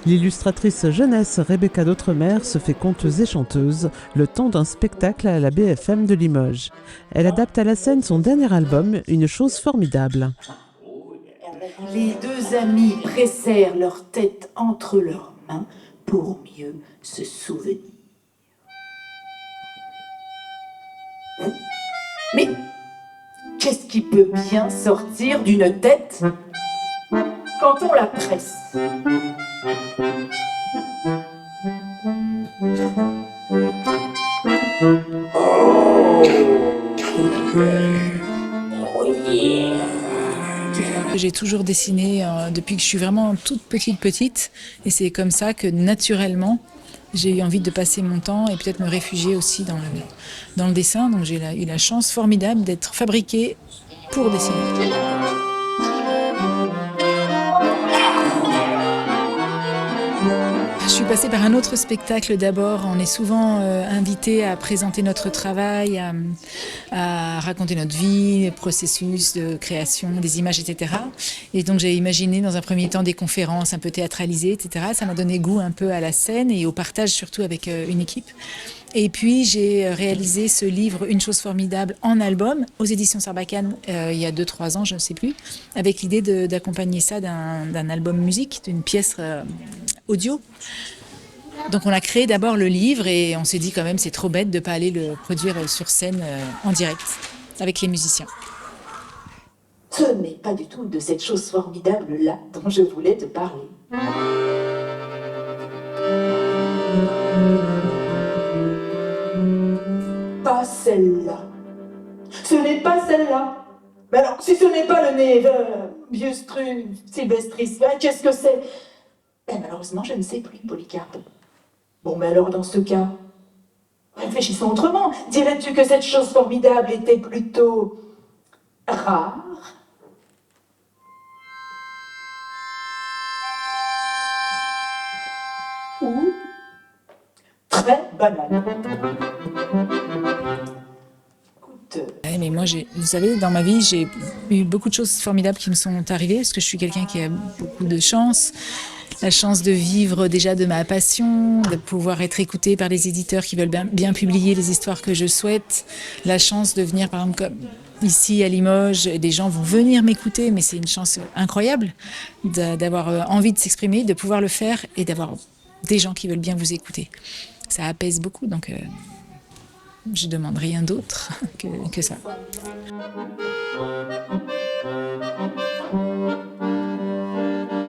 L'illustratrice jeunesse Rebecca d'Outremer se fait conteuse et chanteuse le temps d'un spectacle à la BFM de Limoges. Elle adapte à la scène son dernier album, Une chose formidable. Les deux amis pressèrent leur tête entre leurs mains pour mieux se souvenir. Mais qu'est-ce qui peut bien sortir d'une tête quand on la presse? J'ai toujours dessiné depuis que je suis vraiment toute petite et c'est comme ça que naturellement j'ai eu envie de passer mon temps et peut-être me réfugier aussi dans le dessin. Donc j'ai eu la chance formidable d'être fabriquée pour dessiner. Je suis passée par un autre spectacle d'abord. On est souvent invité à présenter notre travail, à raconter notre vie, le processus de création, des images, etc. Et donc j'ai imaginé dans un premier temps des conférences un peu théâtralisées, etc. Ça m'a donné goût un peu à la scène et au partage surtout avec une équipe. Et puis j'ai réalisé ce livre Une chose formidable en album aux éditions Sarbacane il y a 2-3 ans, je ne sais plus, avec l'idée d'accompagner ça d'un album musique, d'une pièce audio. Donc on a créé d'abord le livre et on s'est dit quand même c'est trop bête de ne pas aller le produire sur scène en direct avec les musiciens. Ce n'est pas du tout de cette chose formidable-là dont je voulais te parler. Pas celle-là. Ce n'est pas celle-là. Mais alors, si ce n'est pas le nez Biustru sylvestris, qu'est-ce que c'est? Malheureusement, je ne sais plus, Polycarpe. Bon, mais alors, dans ce cas, réfléchissons autrement. Dirais-tu que cette chose formidable était plutôt rare? Ou très banale? Mais moi, vous savez, dans ma vie, j'ai eu beaucoup de choses formidables qui me sont arrivées parce que je suis quelqu'un qui a beaucoup de chance. La chance de vivre déjà de ma passion, de pouvoir être écoutée par des éditeurs qui veulent bien publier les histoires que je souhaite. La chance de venir, par exemple, comme ici à Limoges, des gens vont venir m'écouter, mais c'est une chance incroyable d'avoir envie de s'exprimer, de pouvoir le faire et d'avoir des gens qui veulent bien vous écouter. Ça apaise beaucoup, donc je ne demande rien d'autre que ça.